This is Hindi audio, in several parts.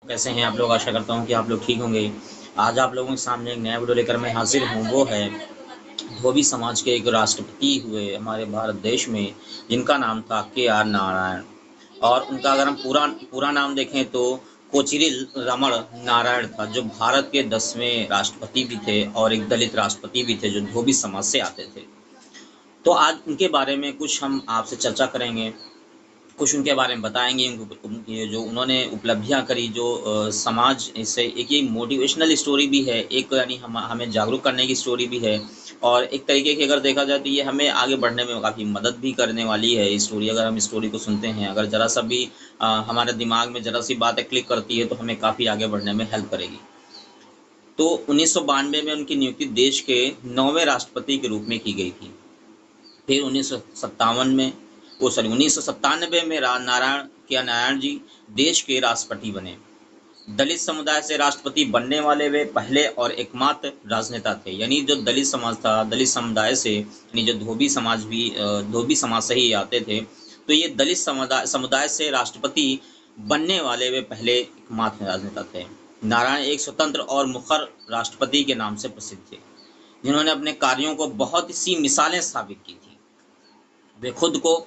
कैसे हैं आप लोग? आशा करता हूँ कि आप लोग ठीक होंगे। आज आप लोगों के सामने एक नया वीडियो लेकर मैं हाजिर हूँ। वो है धोबी समाज के एक राष्ट्रपति हुए हमारे भारत देश में, जिनका नाम था के.आर. नारायण। और उनका अगर हम पूरा पूरा नाम देखें तो कोचिरिल रमण नारायण था, जो भारत के 10वें राष्ट्रपति भी थे और एक दलित राष्ट्रपति भी थे, जो धोबी समाज से आते थे। तो आज उनके बारे में कुछ हम आपसे चर्चा करेंगे, कुछ उनके बारे में बताएँगे, ये जो उन्होंने उपलब्धियाँ करी, जो समाज इससे एक ये मोटिवेशनल स्टोरी भी है, एक यानी हमें जागरूक करने की स्टोरी भी है, और एक तरीके की अगर देखा जाए तो ये हमें आगे बढ़ने में काफ़ी मदद भी करने वाली है ये स्टोरी। अगर हम स्टोरी को सुनते हैं, अगर ज़रा-सा भी हमारे दिमाग में ज़रा-सी बात क्लिक करती है, तो हमें काफ़ी आगे बढ़ने में हेल्प करेगी। तो 1992 में उनकी नियुक्ति देश के 9वें राष्ट्रपति के रूप में की गई थी। फिर 1997 में नारायण जी देश के राष्ट्रपति बने। दलित समुदाय से राष्ट्रपति बनने वाले वे पहले और एकमात्र राजनेता थे। यानी जो दलित समाज था, दलित समुदाय से, यानी जो धोबी समाज से ही आते थे, तो ये दलित समुदाय से राष्ट्रपति बनने वाले वे पहले एकमात्र राजनेता थे। नारायण एक स्वतंत्र और मुखर राष्ट्रपति के नाम से प्रसिद्ध थे, जिन्होंने अपने कार्यों को बहुत सी मिसालें स्थापित की थी। वे खुद को,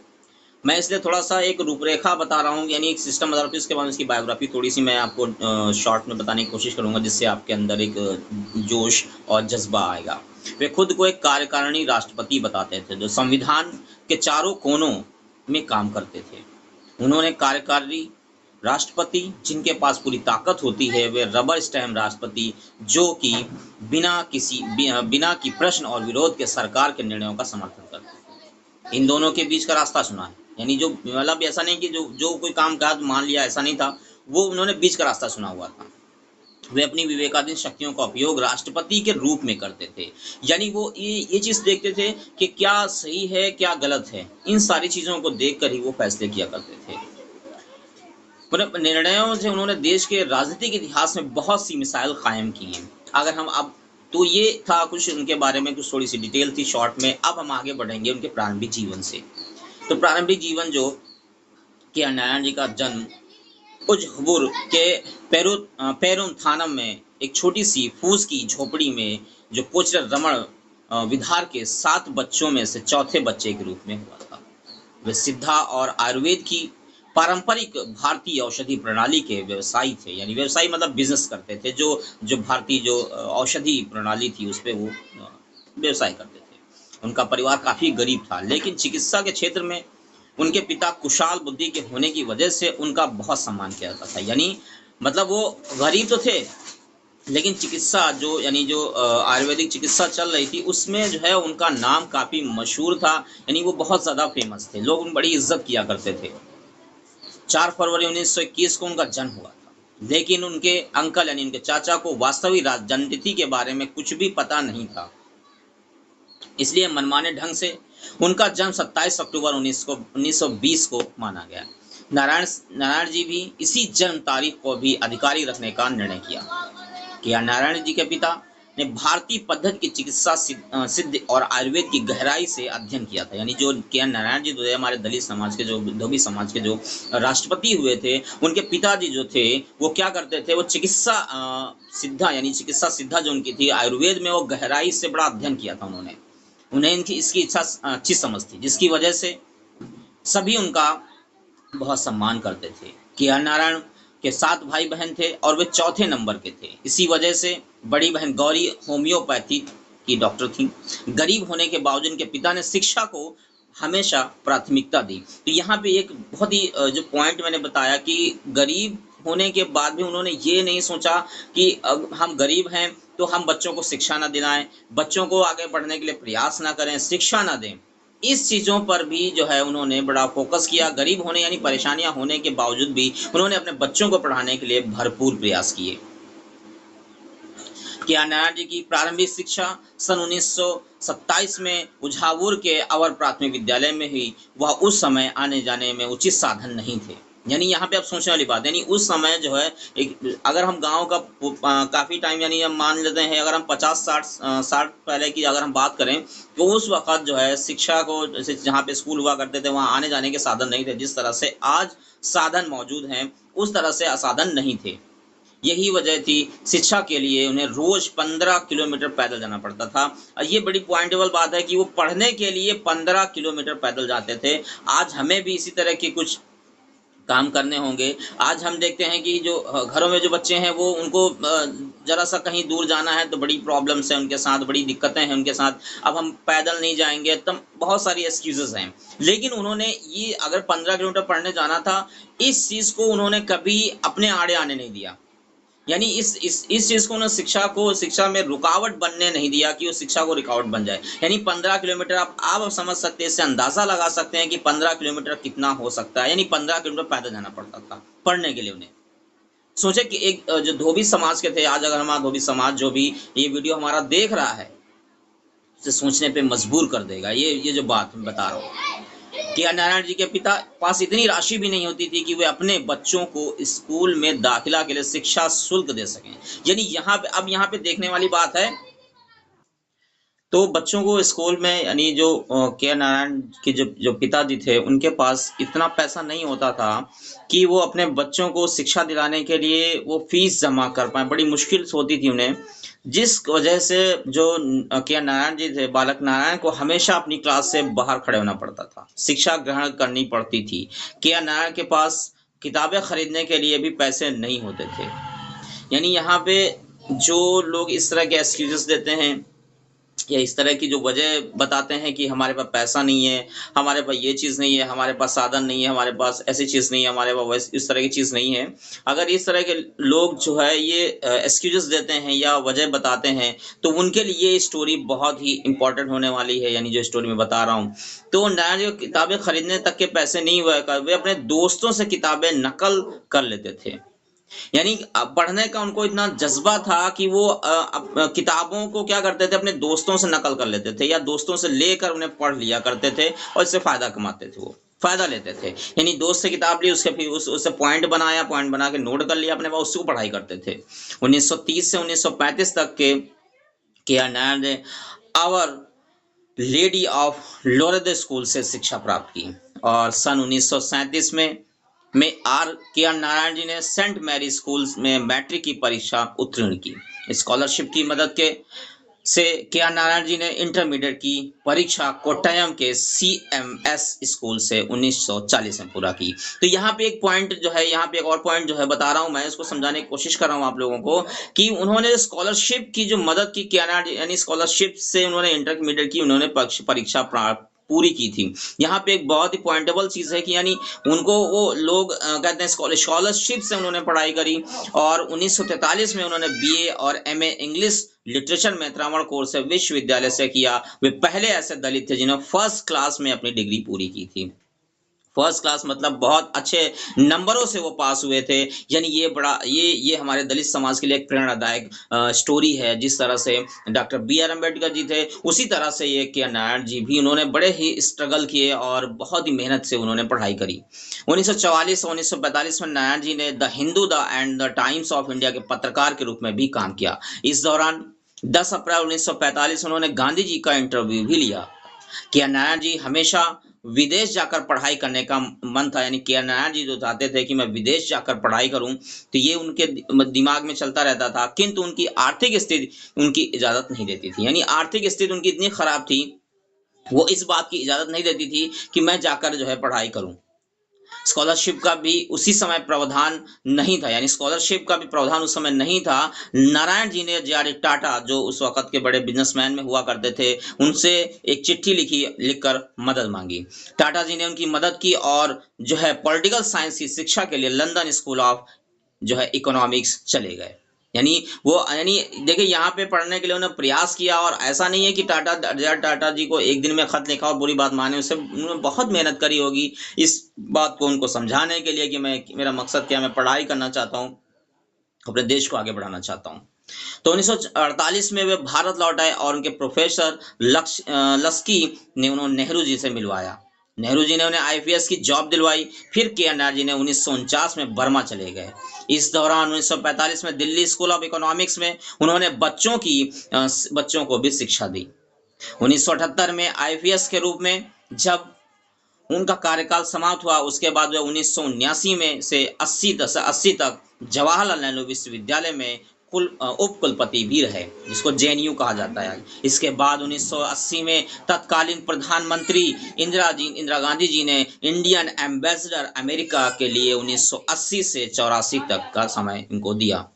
मैं इसलिए थोड़ा-सा एक रूपरेखा बता रहा हूँ, यानी एक सिस्टम बता रहा हूँ, फिर उसके बाद इसकी बायोग्राफी थोड़ी-सी मैं आपको शॉर्ट में बताने की कोशिश करूँगा, जिससे आपके अंदर एक जोश और जज़्बा आएगा। वे खुद को एक कार्यकारिणी राष्ट्रपति बताते थे, जो संविधान के चारों कोनों में काम करते थे। उन्होंने कार्यकारी राष्ट्रपति, जिनके पास पूरी ताकत होती है, वे रबर स्टैम्प राष्ट्रपति, जो कि बिना की प्रश्न और विरोध के सरकार के निर्णयों का समर्थन करते हैं। इन दोनों के बीच का रास्ता चुना है, यानी जो मतलब ऐसा नहीं कि जो कोई काम काज मान लिया, ऐसा नहीं था। वो उन्होंने बीच का रास्ता चुना हुआ था। वे अपनी विवेकाधीन शक्तियों का उपयोग राष्ट्रपति के रूप में करते थे, यानी वो ये चीज़ देखते थे कि क्या सही है, क्या गलत है। इन सारी चीज़ों को देख कर ही वो फैसले किया करते थे। निर्णयों से उन्होंने देश के राजनीतिक इतिहास में बहुत सी मिसाइल कायम की हैं। अगर हम अब, तो ये था कुछ उनके बारे में, कुछ थोड़ी सी डिटेल थी शॉर्ट में। अब हम आगे बढ़ेंगे उनके प्रारंभिक जीवन से। तो प्रारंभिक जीवन जो के नारायण जी का जन्म उजहबुर के पेरुम थानम में एक छोटी सी फूस की झोपड़ी में, जो कोचर रमण विधार के 7 बच्चों में से चौथे बच्चे के रूप में हुआ था। वे सिद्धा और आयुर्वेद की पारंपरिक भारतीय औषधि प्रणाली के व्यवसायी थे, यानी व्यवसायी मतलब बिजनेस करते थे। जो भारतीय जो औषधि प्रणाली थी, उस पर वो व्यवसाय करते थे। उनका परिवार काफ़ी गरीब था, लेकिन चिकित्सा के क्षेत्र में उनके पिता कुशाल बुद्धि के होने की वजह से उनका बहुत सम्मान किया जाता था। यानी मतलब वो गरीब तो थे, लेकिन चिकित्सा जो, यानी जो आयुर्वेदिक चिकित्सा चल रही थी, उसमें जो है उनका नाम काफ़ी मशहूर था। यानी वो बहुत ज़्यादा फेमस थे, लोग उन बड़ी इज्जत किया करते थे। 4 फरवरी 1921 को उनका जन्म हुआ था, लेकिन उनके अंकल यानी उनके चाचा को वास्तविक राजनीति के बारे में कुछ भी पता नहीं था। इसलिए मनमाने ढंग से उनका जन्म 27 अक्टूबर 1920 को माना गया। नारायण जी भी इसी जन्म तारीख को भी आधिकारिक रखने का निर्णय किया। के.आर. नारायण जी के पिता ने भारतीय पद्धति की चिकित्सा सिद्ध और आयुर्वेद की गहराई से अध्ययन किया था। यानी जो के.आर. नारायण जी जो हमारे दलित समाज के, जो धोबी समाज के जो राष्ट्रपति हुए थे, उनके पिताजी जो थे वो क्या करते थे, वो चिकित्सा सिद्धा, यानी चिकित्सा सिद्धा जो उनकी थी आयुर्वेद में, वो गहराई से बड़ा अध्ययन किया था उन्होंने। उन्हें इनकी इसकी इच्छा अच्छी समझ थी, जिसकी वजह से सभी उनका बहुत सम्मान करते थे। के.आर. नारायण के 7 भाई बहन थे और वे चौथे नंबर के थे। इसी वजह से बड़ी बहन गौरी होम्योपैथी की डॉक्टर थी। गरीब होने के बावजूद उनके पिता ने शिक्षा को हमेशा प्राथमिकता दी। तो यहाँ पे एक बहुत ही जो पॉइंट मैंने बताया कि गरीब होने के बाद भी उन्होंने ये नहीं सोचा कि हम गरीब हैं तो हम बच्चों को शिक्षा ना दिलाएं, बच्चों को आगे बढ़ने के लिए प्रयास ना करें, शिक्षा ना दें। इस चीज़ों पर भी जो है उन्होंने बड़ा फोकस किया। गरीब होने यानी परेशानियां होने के बावजूद भी उन्होंने अपने बच्चों को पढ़ाने के लिए भरपूर प्रयास किए। के.आर. नारायण जी की प्रारंभिक शिक्षा सन 1927 में उझावुर के अवर प्राथमिक विद्यालय में हुई। वह उस समय आने जाने में उचित साधन नहीं थे। यानी यहाँ पे आप सोचने वाली बात, यानी उस समय जो है एक, अगर हम गांव का काफ़ी टाइम, यानी हम मान लेते हैं अगर हम 50-60 पहले की अगर हम बात करें, तो उस वक़्त जो है शिक्षा को, जैसे जहाँ पे स्कूल हुआ करते थे, वहाँ आने जाने के साधन नहीं थे। जिस तरह से आज साधन मौजूद हैं, उस तरह से साधन नहीं थे। यही वजह थी शिक्षा के लिए उन्हें रोज 15 किलोमीटर पैदल जाना पड़ता था। और ये बड़ी पॉइंटेबल बात है कि वो पढ़ने के लिए 15 किलोमीटर पैदल जाते थे। आज हमें भी इसी तरह की कुछ काम करने होंगे। आज हम देखते हैं कि जो घरों में जो बच्चे हैं वो उनको ज़रा सा कहीं दूर जाना है तो बड़ी प्रॉब्लम्स हैं उनके साथ, बड़ी दिक्कतें हैं उनके साथ। अब हम पैदल नहीं जाएँगे, तब बहुत सारी एक्सक्यूज़ेज़ हैं। लेकिन उन्होंने ये अगर 15 किलोमीटर पढ़ने जाना था, इस चीज़ को उन्होंने कभी अपने आड़े आने नहीं दिया। यानी इस चीज़ को उन्होंने शिक्षा में रुकावट बनने नहीं दिया कि वो शिक्षा को रुकावट बन जाए। यानी 15 किलोमीटर आप समझ सकते हैं, इससे अंदाज़ा लगा सकते हैं कि 15 किलोमीटर कितना हो सकता है। यानी 15 किलोमीटर पैदल जाना पड़ता था पढ़ने के लिए उन्हें। सोचे कि एक जो धोबी समाज के थे, आज अगर हमारा धोबी समाज जो भी ये वीडियो हमारा देख रहा है, उसे सोचने पे मजबूर कर देगा ये जो बात मैं बता रहा हूँ कि नारायण जी के पिता पास इतनी राशि भी नहीं होती थी कि वे अपने बच्चों को स्कूल में दाखिला के लिए शिक्षा शुल्क दे सकें। यानी यहाँ पे देखने वाली बात है, तो बच्चों को स्कूल में यानी जो के नारायण के जो पिताजी थे उनके पास इतना पैसा नहीं होता था कि वो अपने बच्चों को शिक्षा दिलाने के लिए वो फीस जमा कर पाए, बड़ी मुश्किल होती थी उन्हें। जिस वजह से जो के नारायण जी थे, बालक नारायण को हमेशा अपनी क्लास से बाहर खड़े होना पड़ता था, शिक्षा ग्रहण करनी पड़ती थी। के नारायण के पास किताबें खरीदने के लिए भी पैसे नहीं होते थे। यानी यहाँ पे जो लोग इस तरह के एक्सक्यूजेस देते हैं या इस तरह की जो वजह बताते हैं कि हमारे पास पैसा नहीं है, हमारे पास ये चीज़ नहीं है, हमारे पास साधन नहीं है, हमारे पास ऐसी चीज़ नहीं है, हमारे पास वैसे इस तरह की चीज़ नहीं है। अगर इस तरह के लोग जो है ये एक्सक्यूजेस देते हैं या वजह बताते हैं, तो उनके लिए ये स्टोरी बहुत ही इम्पोर्टेंट होने वाली है। यानी जो स्टोरी मैं बता रहा हूँ, तो नया जो किताबें खरीदने तक के पैसे नहीं हुआ कर, वे अपने दोस्तों से किताबें नकल कर लेते थे। यानी पढ़ने का उनको इतना जज्बा था कि वो किताबों को क्या करते थे, अपने दोस्तों से नकल कर लेते थे या दोस्तों से लेकर उन्हें पढ़ लिया करते थे और इससे फ़ायदा कमाते थे, वो फ़ायदा लेते थे। यानी दोस्त से किताब ली, उसके फिर उससे पॉइंट बनाया, पॉइंट बना के नोट कर लिया अपने पास, उसको पढ़ाई करते थे। 1930 से 1935 तक के नारायण ने आवर लेडी ऑफ लोरेदे स्कूल से शिक्षा प्राप्त की और सन 1937 में के आर नारायण जी ने सेंट मैरी स्कूल में मैट्रिक की परीक्षा उत्तीर्ण की। स्कॉलरशिप की मदद से के आर नारायण जी ने इंटरमीडिएट की परीक्षा कोट्टायम के CMS स्कूल से 1940 में पूरा की। तो यहाँ पे एक पॉइंट जो है, यहाँ पे एक और पॉइंट जो है बता रहा हूँ मैं, इसको समझाने की कोशिश कर रहा हूँ आप लोगों को कि उन्होंने स्कॉलरशिप की जो मदद की, के आर नारायण यानी स्कॉलरशिप से उन्होंने इंटरमीडिएट की, उन्होंने परीक्षा पूरी की थी। यहाँ पे एक बहुत ही पॉइंटेबल चीज़ है कि यानी उनको वो लोग कहते हैं स्कॉलरशिप से उन्होंने पढ़ाई करी और 1943 में उन्होंने BA और MA इंग्लिश लिटरेचर में त्रावण कोर्स से विश्वविद्यालय से किया। वे पहले ऐसे दलित थे जिन्होंने फर्स्ट क्लास में अपनी डिग्री पूरी की थी। फर्स्ट क्लास मतलब बहुत अच्छे नंबरों से वो पास हुए थे। यानी ये हमारे दलित समाज के लिए एक प्रेरणादायक स्टोरी है। जिस तरह से डॉक्टर BR अम्बेडकर जी थे, उसी तरह से ये के नारायण जी भी, उन्होंने बड़े ही स्ट्रगल किए और बहुत ही मेहनत से उन्होंने पढ़ाई करी। 1944 और 1945 में नारायण जी ने the Hindu and the times of India के पत्रकार के रूप में भी काम किया। इस दौरान 10 अप्रैल 1945 उन्होंने गांधी जी का इंटरव्यू भी लिया। के नारायण जी हमेशा विदेश जाकर पढ़ाई करने का मन था। यानी के नारायण जी जो चाहते थे कि मैं विदेश जाकर पढ़ाई करूं, तो ये उनके दिमाग में चलता रहता था, किंतु उनकी आर्थिक स्थिति उनकी इजाज़त नहीं देती थी। यानी आर्थिक स्थिति उनकी इतनी खराब थी, वो इस बात की इजाज़त नहीं देती थी कि मैं जाकर जो है पढ़ाई करूं। स्कॉलरशिप का भी उसी समय प्रावधान नहीं था, यानी स्कॉलरशिप का भी प्रावधान उस समय नहीं था। नारायण जी ने JR टाटा, जो उस वक्त के बड़े बिजनेसमैन में हुआ करते थे, उनसे एक चिट्ठी लिखकर मदद मांगी। टाटा जी ने उनकी मदद की और जो है पॉलिटिकल साइंस की शिक्षा के लिए लंदन स्कूल ऑफ जो है इकोनॉमिक्स चले गए। यानी देखिए यहाँ पे पढ़ने के लिए उन्होंने प्रयास किया और ऐसा नहीं है कि टाटा जी को एक दिन में खत लिखा और बुरी बात माने, उससे उन्होंने बहुत मेहनत करी होगी इस बात को उनको समझाने के लिए कि मेरा मकसद क्या, मैं पढ़ाई करना चाहता हूँ, अपने देश को आगे बढ़ाना चाहता हूँ। तो 1948 में वे भारत लौट आए और उनके प्रोफेसर लस्की ने उन्होंने नेहरू जी से मिलवाया। नेहरू जी ने उन्हें IPS की जॉब दिलवाई। फिर के नारायण जी ने 1949 में बर्मा चले गए। इस दौरान 1945 में दिल्ली स्कूल ऑफ इकोनॉमिक्स में उन्होंने बच्चों को भी शिक्षा दी। 1978 में IPS के रूप में जब उनका कार्यकाल समाप्त हुआ। उसके बाद वे 1979 में से 80 तक जवाहरलाल नेहरू विश्वविद्यालय में उप कुलपति भी रहे, जिसको जेएनयू कहा जाता है। इसके बाद 1980 में तत्कालीन प्रधानमंत्री इंदिरा गांधी जी ने इंडियन एम्बेसडर अमेरिका के लिए 1980 से 84 तक का समय इनको दिया।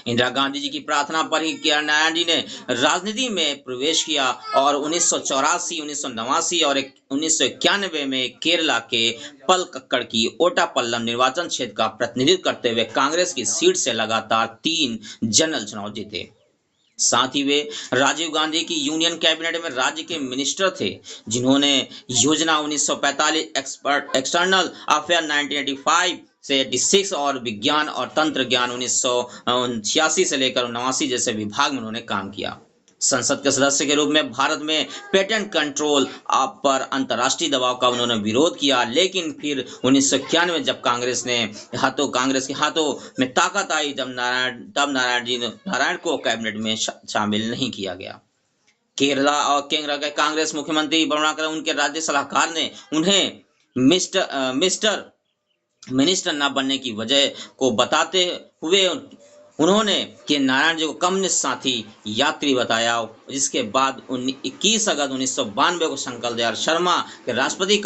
इंदिरा गांधी जी की प्रार्थना पर ही के आर नारायण जी ने राजनीति में प्रवेश किया और 1984, 1989 और 1991 में केरला के पलक्कड़ की ओटापल्लम निर्वाचन क्षेत्र का प्रतिनिधित्व करते हुए कांग्रेस की सीट से लगातार 3 जनरल चुनाव जीते। साथ ही वे राजीव गांधी की यूनियन कैबिनेट में राज्य के मिनिस्टर थे, जिन्होंने योजना 1945, एक्सटर्नल अफेयर 1985 से 86 और विज्ञान और तंत्र ज्ञान 1986 से लेकर 89 जैसे विभाग में उन्होंने काम किया। संसद के सदस्य के रूप में भारत में पेटेंट कंट्रोल पर अंतर्राष्ट्रीय दबाव का उन्होंने विरोध किया, लेकिन फिर 1991 जब कांग्रेस के हाथों में ताकत आई, तब नारायण को कैबिनेट में शामिल नहीं किया गया। केरला के कांग्रेस मुख्यमंत्री करुणाकर उनके राज्य सलाहकार ने उन्हें मिस्टर मिनिस्टर न बनने की वजह को बताते हुए उन्होंने के नारायण जी को कम्युनिस्ट साथी यात्री बताया, जिसके बाद 21 अगस्त 1992 को शंकर दयाल शर्मा के राष्ट्रपति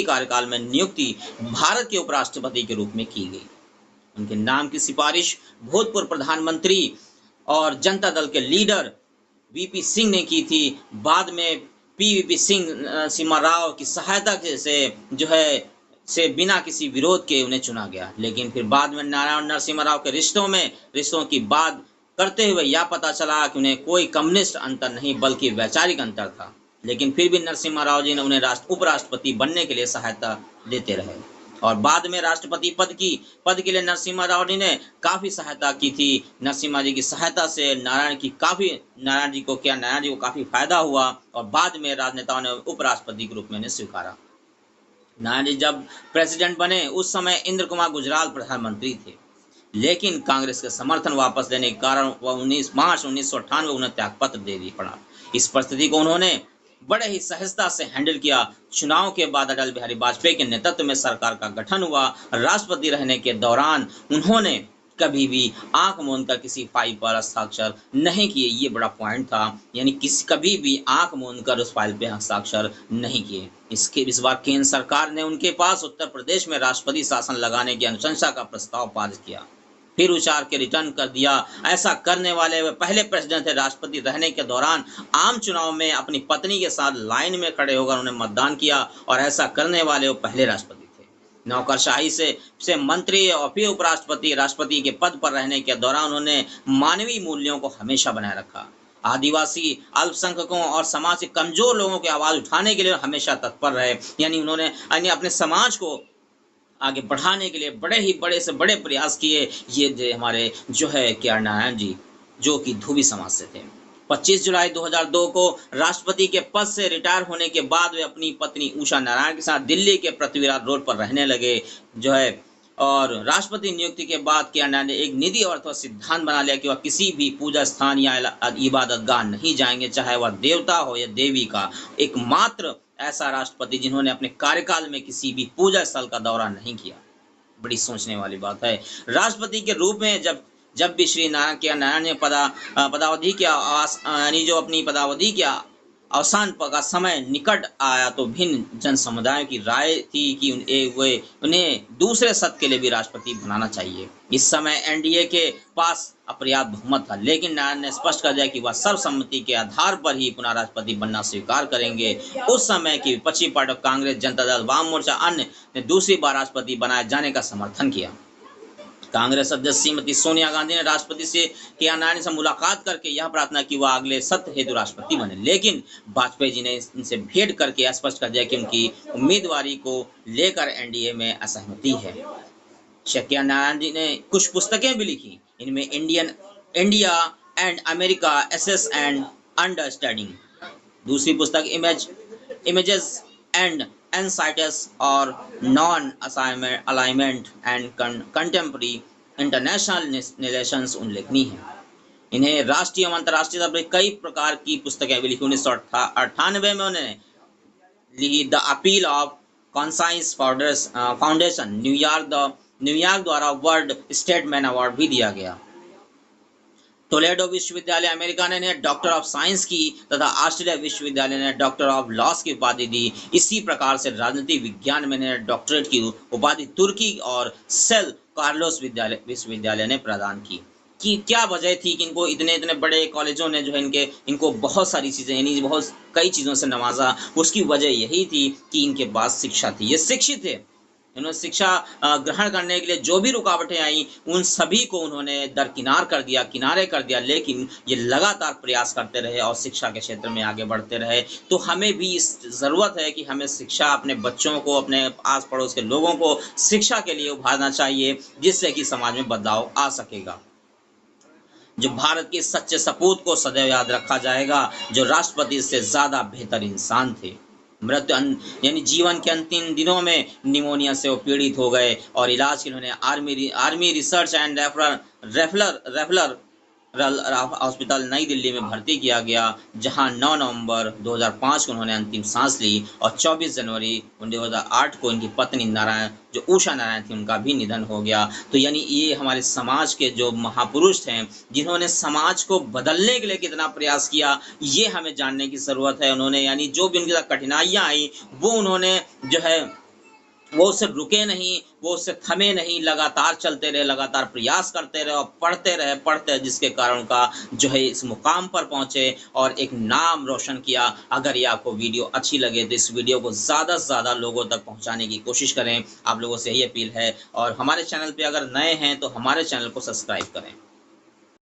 कार्यकाल में नियुक्ति भारत के उपराष्ट्रपति के रूप में की गई। उनके नाम की सिफारिश भूतपूर्व प्रधानमंत्री और जनता दल के लीडर वीपी सिंह ने की थी। बाद में पीवीपी सिंह राव की सहायता से बिना किसी विरोध के उन्हें चुना गया, लेकिन फिर बाद में नारायण नरसिम्हा राव के रिश्तों की बात करते हुए यह पता चला कि उन्हें कोई कम्युनिस्ट अंतर नहीं बल्कि वैचारिक अंतर था। लेकिन फिर भी नरसिम्हा राव जी ने उन्हें उपराष्ट्रपति बनने के लिए सहायता देते रहे और बाद में राष्ट्रपति पद के लिए नरसिम्हा राव जी ने काफी सहायता की थी। नरसिम्हा जी की सहायता से नारायण जी को काफी फायदा हुआ और बाद में राजनेताओं ने उपराष्ट्रपति के रूप में उन्हें स्वीकारा। नारायण जी जब प्रेसिडेंट बने उस समय इंद्र कुमार गुजराल प्रधानमंत्री थे, लेकिन कांग्रेस के समर्थन वापस लेने के कारण वह 19 मार्च 1998 उन्हें त्यागपत्र दे पड़ा। इस परिस्थिति को उन्होंने बड़े ही सहजता से हैंडल किया। चुनाव के बाद अटल बिहारी वाजपेयी के नेतृत्व में सरकार का गठन हुआ। राष्ट्रपति रहने के दौरान उन्होंने कभी भी आंख मूंद कर किसी फाइल पर हस्ताक्षर नहीं किए। ये बड़ा पॉइंट था, यानी कभी भी आंख मूंद कर उस फाइल पे हस्ताक्षर नहीं किए। इस बार केंद्र सरकार ने उनके पास उत्तर प्रदेश में राष्ट्रपति शासन लगाने की अनुशंसा का प्रस्ताव पारित किया, फिर उचार के रिटर्न कर दिया। ऐसा करने वाले वे पहले प्रेसिडेंट थे। राष्ट्रपति रहने के दौरान आम चुनाव में अपनी पत्नी के साथ लाइन में खड़े होकर उन्हें मतदान किया और ऐसा करने वाले वो पहले राष्ट्रपति थे। नौकरशाही से मंत्री और फिर उपराष्ट्रपति राष्ट्रपति के पद पर रहने के दौरान उन्होंने मानवीय मूल्यों को हमेशा बनाए रखा। आदिवासी, अल्पसंख्यकों और समाज के कमजोर लोगों की आवाज उठाने के लिए हमेशा तत्पर रहे, यानी उन्होंने अपने समाज को आगे बढ़ाने के लिए बड़े से बड़े प्रयास किए। ये हमारे के आर नारायण जी, जो कि धोबी समाज से थे। 25 जुलाई 2002 को राष्ट्रपति के पद से रिटायर होने के बाद वे अपनी पत्नी उषा नारायण के साथ दिल्ली के पृथ्वीराज रोड पर रहने लगे और राष्ट्रपति नियुक्ति के बाद के आर नारायण ने एक निधि अथवा सिद्धांत बना लिया कि वह किसी भी पूजा स्थान या इबादतगाह नहीं जाएंगे, चाहे वह देवता हो या देवी का। एकमात्र ऐसा राष्ट्रपति जिन्होंने अपने कार्यकाल में किसी भी पूजा स्थल का दौरा नहीं किया। बड़ी सोचने वाली बात है। राष्ट्रपति के रूप में जब भी श्री नारायण ने पदावधि अपनी पदावधि के अवसान का समय निकट आया तो भिन्न जन समुदायों की राय थी कि उन्हें दूसरे सत्र के लिए भी राष्ट्रपति बनाना चाहिए। इस समय एनडीए के पास अपर्याप्त बहुमत था, लेकिन नारायण ने स्पष्ट कर दिया कि वह सर्वसम्मति के आधार पर ही पुनः राष्ट्रपति बनना स्वीकार करेंगे। उस समय की विपक्षी पार्टी कांग्रेस, जनता दल, वाम मोर्चा अन्य ने दूसरी बार राष्ट्रपति बनाए जाने का समर्थन किया। कांग्रेस अध्यक्ष श्रीमती सोनिया गांधी ने राष्ट्रपति के आर नारायण से मुलाकात करके यह प्रार्थना की वह अगले सत्र हेतु राष्ट्रपति बने, लेकिन वाजपेयी जी ने इनसे भेंट करके स्पष्ट कर दिया कि उनकी उम्मीदवारी को लेकर एनडीए में असहमति है। के आर नारायण जी ने कुछ पुस्तकें भी लिखी। इनमें India and America essays and understanding, दूसरी पुस्तक इमेजेस एंड Insights और Non-Alignment and Contemporary International Relations उल्लेखनीय है। इन्हें राष्ट्रीय एवं अंतर्राष्ट्रीय स्तर पर कई प्रकार की पुस्तकें भी लिखी। 1998 में उन्होंने the appeal of conscience foundation New York द्वारा वर्ल्ड स्टेटमैन अवार्ड भी दिया गया। टोलेडो विश्वविद्यालय अमेरिका ने डॉक्टर ऑफ साइंस की तथा ऑस्ट्रेलिया विश्वविद्यालय ने डॉक्टर ऑफ लॉस की उपाधि दी। इसी प्रकार से राजनीतिक विज्ञान में ने डॉक्टरेट की उपाधि तुर्की और सेल कार्लोस विश्वविद्यालय ने प्रदान की। कि क्या वजह थी कि इनको इतने इतने बड़े कॉलेजों ने जो है इनको बहुत सारी चीज़ें यानी बहुत कई चीज़ों से नवाजा। उसकी वजह यही थी कि इनके पास शिक्षा थी, ये शिक्षित थे। इन्होंने शिक्षा ग्रहण करने के लिए जो भी रुकावटें आई उन सभी को उन्होंने दरकिनार कर दिया, किनारे कर दिया, लेकिन ये लगातार प्रयास करते रहे और शिक्षा के क्षेत्र में आगे बढ़ते रहे। तो हमें भी इस ज़रूरत है कि हमें शिक्षा अपने बच्चों को, अपने आस पड़ोस के लोगों को शिक्षा के लिए उभारना चाहिए, जिससे कि समाज में बदलाव आ सकेगा। जो भारत के सच्चे सपूत को सदैव याद रखा जाएगा, जो राष्ट्रपति से ज़्यादा बेहतर इंसान थे। मृत्यु यानी जीवन के अंतिम दिनों में निमोनिया से वो पीड़ित हो गए और इलाज के लिए उन्हें army research and referral hospital नई दिल्ली में भर्ती किया गया, जहां 9 नवंबर 2005 को उन्होंने अंतिम सांस ली और 24 जनवरी 2008 को इनकी पत्नी नारायण, जो उषा नारायण थी, उनका भी निधन हो गया। तो यानी ये हमारे समाज के जो महापुरुष हैं, जिन्होंने समाज को बदलने के लिए कितना प्रयास किया, ये हमें जानने की ज़रूरत है। उन्होंने यानी जो भी उनके साथ कठिनाइयाँ आई, वो उन्होंने जो है वो उससे रुके नहीं, वो उससे थमे नहीं, लगातार चलते रहे, लगातार प्रयास करते रहे और पढ़ते रहे, जिसके कारण का जो है इस मुकाम पर पहुंचे और एक नाम रोशन किया। अगर ये आपको वीडियो अच्छी लगे तो इस वीडियो को ज़्यादा से ज़्यादा लोगों तक पहुंचाने की कोशिश करें। आप लोगों से यही अपील है, और हमारे चैनल पे अगर नए हैं तो हमारे चैनल को सब्सक्राइब करें।